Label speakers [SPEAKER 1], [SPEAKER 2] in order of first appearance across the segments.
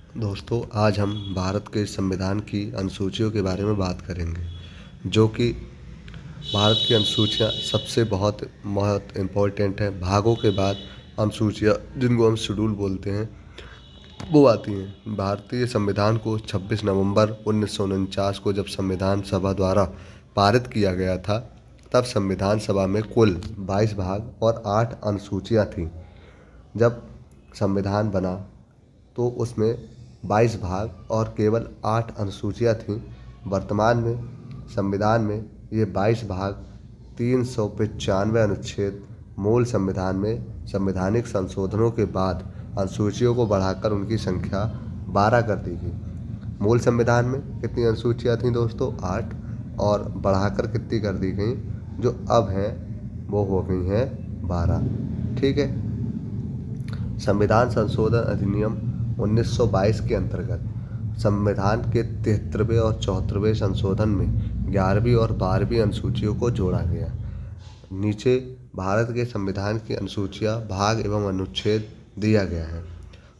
[SPEAKER 1] दोस्तों, आज हम भारत के संविधान की अनुसूचियों के बारे में बात करेंगे, जो कि भारत की अनुसूचियाँ सबसे बहुत इम्पोर्टेंट है। भागों के बाद अनुसूचियाँ, जिनको हम शेड्यूल बोलते हैं, वो आती हैं। भारतीय संविधान को 26 नवंबर 1949 को जब संविधान सभा द्वारा पारित किया गया था, तब संविधान सभा में कुल 22 भाग और 8 अनुसूचियाँ थीं। जब संविधान बना तो उसमें 22 भाग और केवल 8 अनुसूचियाँ थीं। वर्तमान में संविधान में ये 22 भाग, 395 अनुच्छेद, मूल संविधान में संवैधानिक संशोधनों के बाद अनुसूचियों को बढ़ाकर उनकी संख्या 12 कर दी गई। मूल संविधान में कितनी अनुसूचियाँ थीं दोस्तों? 8, और बढ़ाकर कितनी कर दी गई? जो अब हैं वो हो गई हैं 12। ठीक है। संविधान संशोधन अधिनियम 1922 के अंतर्गत संविधान के 73वें और 74वें संशोधन में 11वीं और 12वीं अनुसूचियों को जोड़ा गया। नीचे भारत के संविधान की अनुसूचियाँ, भाग एवं अनुच्छेद दिया गया है।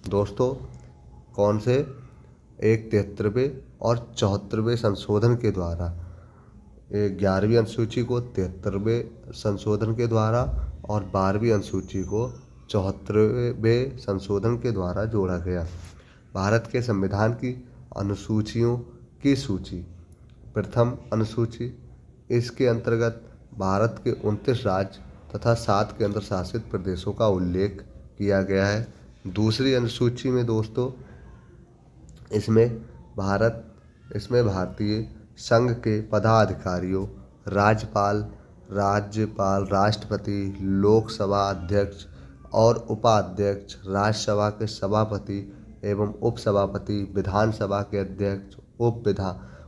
[SPEAKER 1] दोस्तों, कौन से? एक 73वें और 74वें संशोधन के द्वारा, 11वीं अनुसूची को 73वें संशोधन के द्वारा और 12वीं अनुसूची को 74वें संशोधन के द्वारा जोड़ा गया। भारत के संविधान की अनुसूचियों की सूची। प्रथम अनुसूची, इसके अंतर्गत भारत के 29 राज्य तथा 7 केंद्र शासित प्रदेशों का उल्लेख किया गया है। दूसरी अनुसूची में दोस्तों, इसमें भारतीय संघ के पदाधिकारियों, राज्यपाल, राष्ट्रपति, लोकसभा अध्यक्ष और उपाध्यक्ष, राज्यसभा के सभापति एवं उपसभापति, विधानसभा के अध्यक्ष,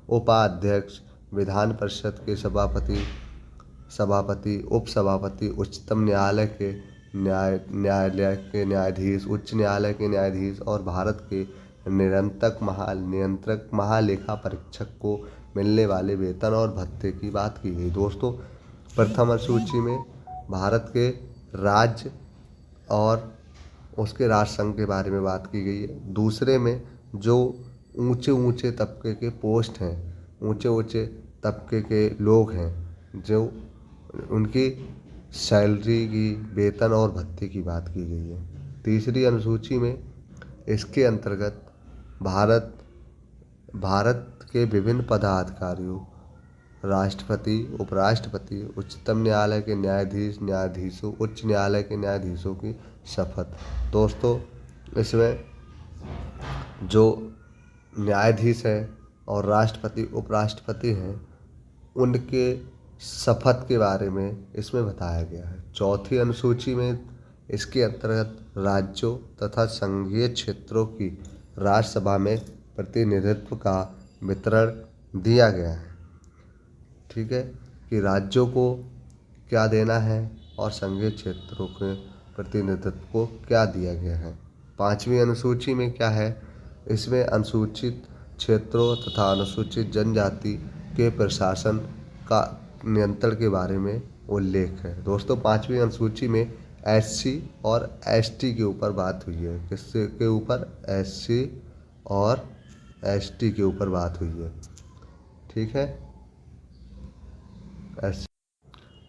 [SPEAKER 1] उपाध्यक्ष, विधान परिषद के सभापति, उपसभापति, उच्चतम न्यायालय के न्यायाधीश, उच्च न्यायालय के न्यायाधीश और भारत के नियंत्रक महालेखा परीक्षक को मिलने वाले वेतन और भत्ते की बात की गई। दोस्तों, प्रथम अनुसूची में भारत के राज्य और उसके राष्ट्र संघ के बारे में बात की गई है। दूसरे में जो ऊंचे ऊंचे तबके के पोस्ट हैं, ऊंचे ऊंचे तबके के लोग हैं, जो उनकी सैलरी की, वेतन और भत्ते की बात की गई है। तीसरी अनुसूची में इसके अंतर्गत भारत के विभिन्न पदाधिकारियों, राष्ट्रपति, उपराष्ट्रपति, उच्चतम न्यायालय के न्यायाधीशों, उच्च न्यायालय के न्यायाधीशों की शपथ। दोस्तों, इसमें जो न्यायाधीश हैं और राष्ट्रपति, उपराष्ट्रपति हैं, उनके शपथ के बारे में इसमें बताया गया है। चौथी अनुसूची में इसके अंतर्गत राज्यों तथा संघीय क्षेत्रों की राज्यसभा में प्रतिनिधित्व का वितरण दिया गया है। ठीक है, कि राज्यों को क्या देना है और संघीय क्षेत्रों के प्रतिनिधित्व को क्या दिया गया है। पांचवी अनुसूची में क्या है? इसमें अनुसूचित क्षेत्रों तथा अनुसूचित जनजाति के प्रशासन का नियंत्रण के बारे में उल्लेख है। दोस्तों, पांचवी अनुसूची में SC और ST के ऊपर बात हुई है। किसके के ऊपर? SC और ST के ऊपर बात हुई है। ठीक है।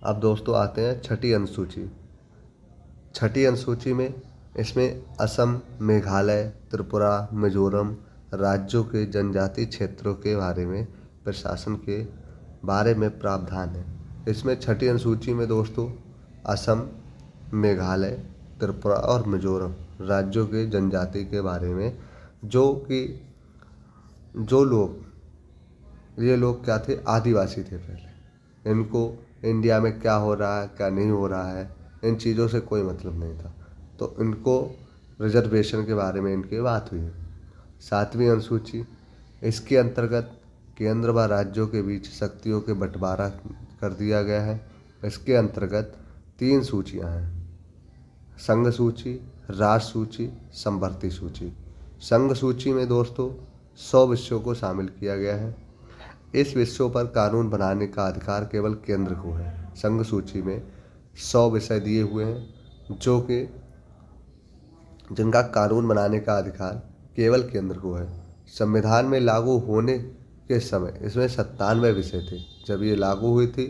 [SPEAKER 1] अब दोस्तों आते हैं छठी अनुसूची। छठी अनुसूची में इसमें असम, मेघालय, त्रिपुरा, मिजोरम राज्यों के जनजातीय क्षेत्रों के बारे में, प्रशासन के बारे में प्रावधान है। इसमें छठी अनुसूची में दोस्तों असम, मेघालय, त्रिपुरा और मिजोरम राज्यों के जनजाति के बारे में, ये लोग क्या थे? आदिवासी थे पहले। इनको इंडिया में क्या हो रहा है, क्या नहीं हो रहा है, इन चीज़ों से कोई मतलब नहीं था, तो इनको रिजर्वेशन के बारे में इनकी बात हुई है। सातवीं अनुसूची, इसके अंतर्गत केंद्र व राज्यों के बीच शक्तियों के बंटवारा कर दिया गया है। इसके अंतर्गत 3 सूचियां हैं: संघ सूची, राष्ट्र सूची, समवर्ती सूची। संघ सूची में दोस्तों 100 विषयों को शामिल किया गया है। इस विषयों पर कानून बनाने का अधिकार केवल केंद्र को है। संघ सूची में 100 विषय दिए हुए हैं, जो कि जिनका कानून बनाने का अधिकार केवल केंद्र को है। संविधान में लागू होने के समय इसमें 97 विषय थे। जब ये लागू हुई थी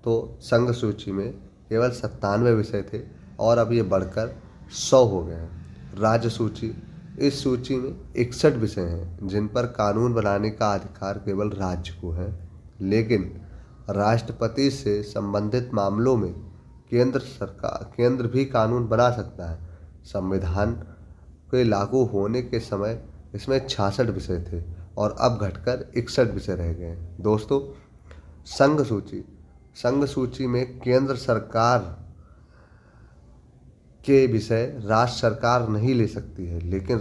[SPEAKER 1] तो संघ सूची में केवल 97 विषय थे और अब ये बढ़कर 100 हो गए हैं। राज्य सूची, इस सूची में 61 विषय हैं जिन पर कानून बनाने का अधिकार केवल राज्य को है, लेकिन राष्ट्रपति से संबंधित मामलों में केंद्र भी कानून बना सकता है। संविधान के लागू होने के समय इसमें 66 विषय थे और अब घटकर 61 विषय रह गए हैं। दोस्तों, संघ सूची में केंद्र सरकार के विषय राज्य सरकार नहीं ले सकती है, लेकिन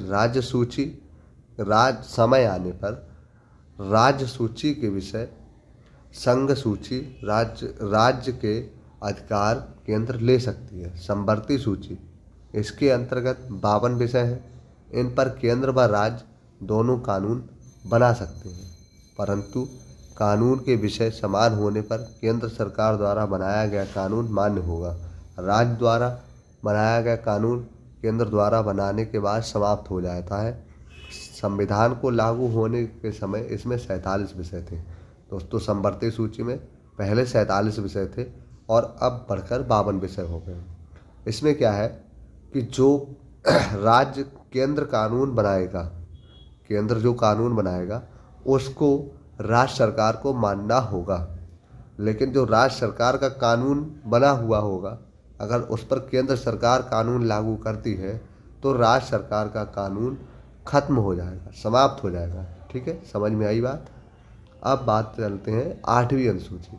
[SPEAKER 1] समय आने पर राज्य सूची के विषय संघ सूची राज्य के अधिकार केंद्र ले सकती है। समवर्ती सूची, इसके अंतर्गत 52 विषय हैं। इन पर केंद्र व राज्य दोनों कानून बना सकते हैं, परंतु कानून के विषय समान होने पर केंद्र सरकार द्वारा बनाया गया कानून मान्य होगा। राज्य द्वारा बनाया गया कानून केंद्र द्वारा बनाने के बाद समाप्त हो जाता है। संविधान को लागू होने के समय इसमें 47 विषय थे। दोस्तों, समवर्ती सूची में पहले 47 विषय थे और अब बढ़कर 52 विषय हो गए। इसमें क्या है कि जो राज्य केंद्र जो कानून बनाएगा उसको राज्य सरकार को मानना होगा, लेकिन जो राज्य सरकार का कानून बना हुआ होगा, अगर उस पर केंद्र सरकार कानून लागू करती है तो राज्य सरकार का कानून खत्म हो जाएगा, समाप्त हो जाएगा। ठीक है, समझ में आई बात। अब बात चलते हैं 8वीं अनुसूची।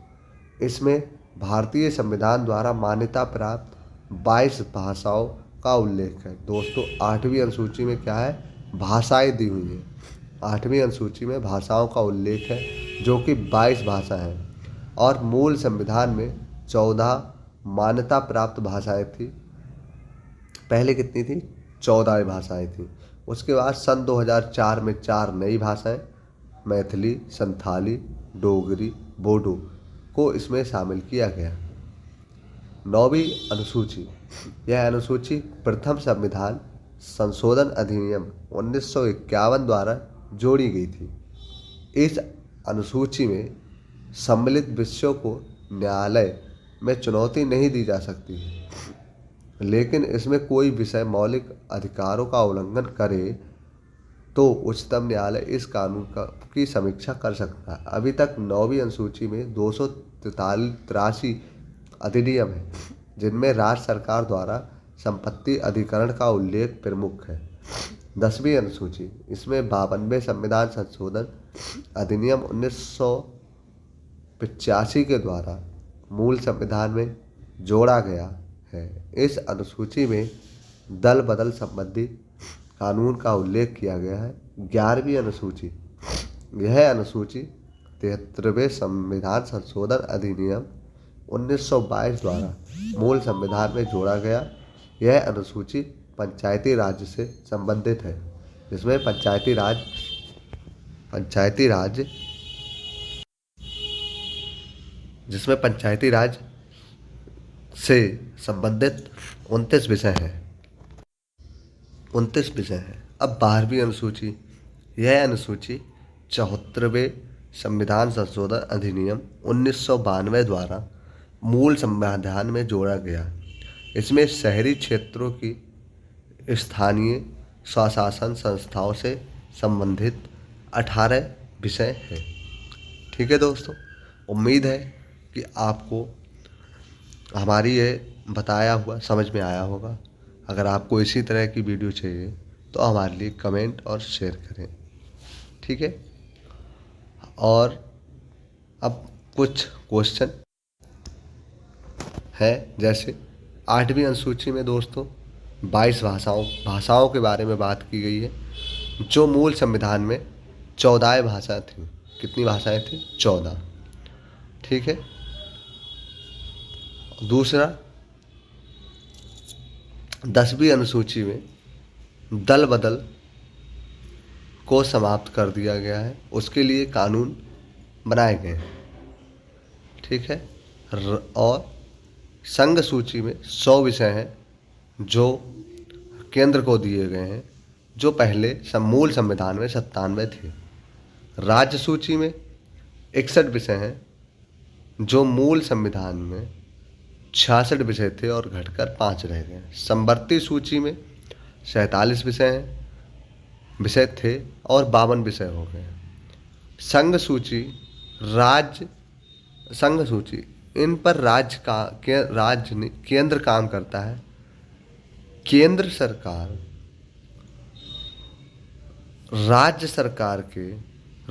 [SPEAKER 1] इसमें भारतीय संविधान द्वारा मान्यता प्राप्त 22 भाषाओं का उल्लेख है। दोस्तों, 8वीं अनुसूची में क्या है, भाषाएं दी हुई हैं। 8वीं अनुसूची में भाषाओं का उल्लेख है जो कि 22 भाषा हैं और मूल संविधान में 14 मान्यता प्राप्त भाषाएं थी। पहले कितनी थी? 14 भाषाएं थी। उसके बाद सन 2004 में 4 नई भाषाएं मैथिली, संथाली, डोगरी, बोडो को इसमें शामिल किया गया। 9वीं अनुसूची, यह अनुसूची प्रथम संविधान संशोधन अधिनियम 1951 द्वारा जोड़ी गई थी। इस अनुसूची में सम्मिलित विषयों को न्यायालय में चुनौती नहीं दी जा सकती है, लेकिन इसमें कोई विषय मौलिक अधिकारों का उल्लंघन करे तो उच्चतम न्यायालय इस कानून की समीक्षा कर सकता है। अभी तक 9वीं अनुसूची में 283 अधिनियम हैं, जिनमें राज्य सरकार द्वारा संपत्ति अधिकरण का उल्लेख प्रमुख है। 10वीं अनुसूची, इसमें 52वें संविधान संशोधन अधिनियम 1985 के द्वारा मूल संविधान में जोड़ा गया है। इस अनुसूची में दल बदल संबंधी कानून का उल्लेख किया गया है। 11वीं अनुसूची, यह अनुसूची 73वें संविधान संशोधन अधिनियम 1922 द्वारा मूल संविधान में जोड़ा गया। यह अनुसूची पंचायती राज से संबंधित है, जिसमें पंचायती राज से संबंधित 29 विषय हैं। अब 12वीं अनुसूची, यह अनुसूची 74वें संविधान संशोधन अधिनियम 1992 द्वारा मूल संविधान में जोड़ा गया। इसमें शहरी क्षेत्रों की स्थानीय स्वशासन संस्थाओं से संबंधित 18 विषय हैं। ठीक है दोस्तों, उम्मीद है कि आपको हमारी ये बताया हुआ समझ में आया होगा। अगर आपको इसी तरह की वीडियो चाहिए तो हमारे लिए कमेंट और शेयर करें। ठीक है, और अब कुछ क्वेश्चन है, जैसे 8वीं अनुसूची में दोस्तों 22 भाषाओं के बारे में बात की गई है, जो मूल संविधान में 14 भाषाएं थीं। कितनी भाषाएं थीं? 14। ठीक है। दूसरा, 10वीं अनुसूची में दल बदल को समाप्त कर दिया गया है, उसके लिए कानून बनाए गए हैं। ठीक है। और संघ सूची में 100 विषय हैं जो केंद्र को दिए गए हैं, जो पहले मूल संविधान में 97 थे। राज्य सूची में 61 विषय हैं जो मूल संविधान में 66 विषय थे और घटकर 5 रह गए। संवर्ती सूची में 47 विषय थे और 52 विषय हो गए। संघ सूची, संघ सूची, इन पर केंद्र काम करता है। केंद्र सरकार राज्य सरकार के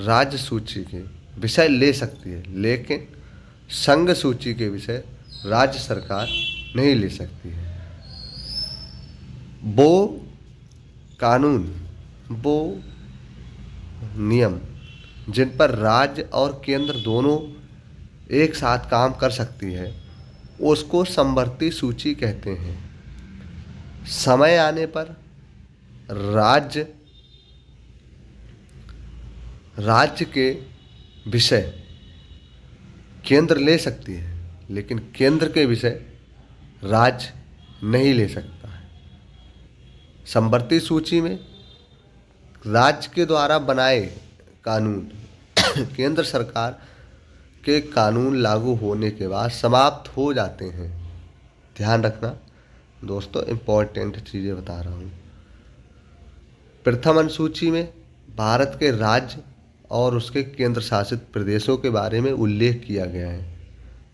[SPEAKER 1] राज्य सूची के विषय ले सकती है, लेकिन संघ सूची के विषय राज्य सरकार नहीं ले सकती है। वो कानून, वो नियम जिन पर राज्य और केंद्र दोनों एक साथ काम कर सकती है, उसको समवर्ती सूची कहते हैं। समय आने पर राज्य के विषय केंद्र ले सकती है, लेकिन केंद्र के विषय राज्य नहीं ले सकता है। समवर्ती सूची में राज्य के द्वारा बनाए कानून केंद्र सरकार के कानून लागू होने के बाद समाप्त हो जाते हैं। ध्यान रखना दोस्तों, इम्पोर्टेंट चीज़ें बता रहा हूँ। प्रथम अनुसूची में भारत के राज्य और उसके केंद्र शासित प्रदेशों के बारे में उल्लेख किया गया है।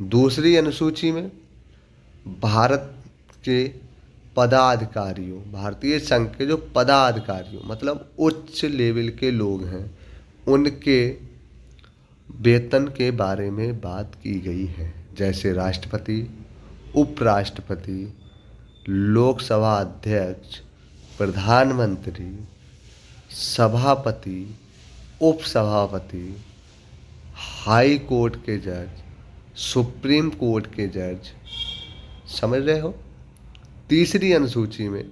[SPEAKER 1] दूसरी अनुसूची में भारत के पदाधिकारियों, भारतीय संघ के जो पदाधिकारियों मतलब उच्च लेवल के लोग हैं, उनके वेतन के बारे में बात की गई है। जैसे राष्ट्रपति, उपराष्ट्रपति, लोकसभा अध्यक्ष, प्रधानमंत्री, सभापति, उपसभापति, हाई कोर्ट के जज, सुप्रीम कोर्ट के जज। समझ रहे हो? तीसरी अनुसूची में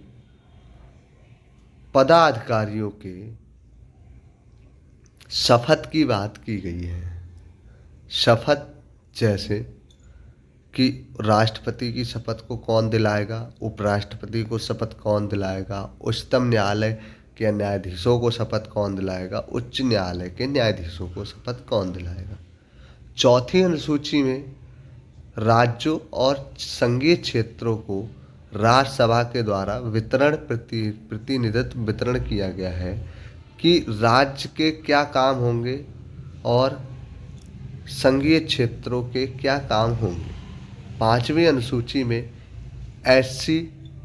[SPEAKER 1] पदाधिकारियों के शपथ की बात की गई है। शपथ जैसे कि राष्ट्रपति की शपथ को कौन दिलाएगा, उपराष्ट्रपति को शपथ कौन दिलाएगा, उच्चतम न्यायालय के न्यायाधीशों को शपथ कौन दिलाएगा, उच्च न्यायालय के न्यायाधीशों को शपथ कौन दिलाएगा। चौथी अनुसूची में राज्यों और संघीय क्षेत्रों को राज्यसभा के द्वारा प्रतिनिधित्व वितरण किया गया है कि राज्य के क्या काम होंगे और संघीय क्षेत्रों के क्या काम होंगे। पांचवी अनुसूची में एससी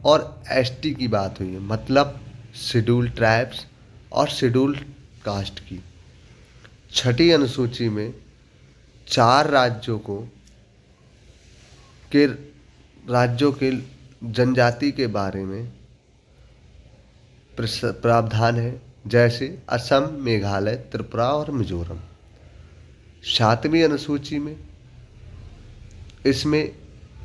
[SPEAKER 1] और एसटी की बात हुई है, मतलब शेड्यूल्ड ट्राइब्स और शेड्यूल्ड कास्ट की। छठी अनुसूची में 4 राज्यों के जनजाति के बारे में प्रावधान है, जैसे असम, मेघालय, त्रिपुरा और मिजोरम। 7वीं अनुसूची में इसमें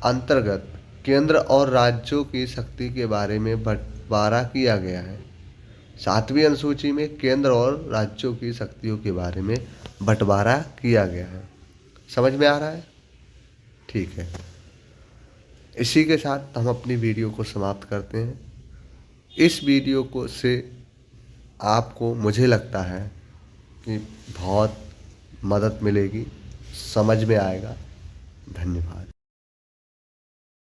[SPEAKER 1] अंतर्गत केंद्र और राज्यों की शक्ति के बारे में बंटवारा किया गया है। 7वीं अनुसूची में केंद्र और राज्यों की शक्तियों के बारे में बंटवारा किया गया है। समझ में आ रहा है? ठीक है, इसी के साथ हम अपनी वीडियो को समाप्त करते हैं। इस वीडियो को से आपको, मुझे लगता है कि बहुत मदद मिलेगी, समझ में आएगा। धन्यवाद।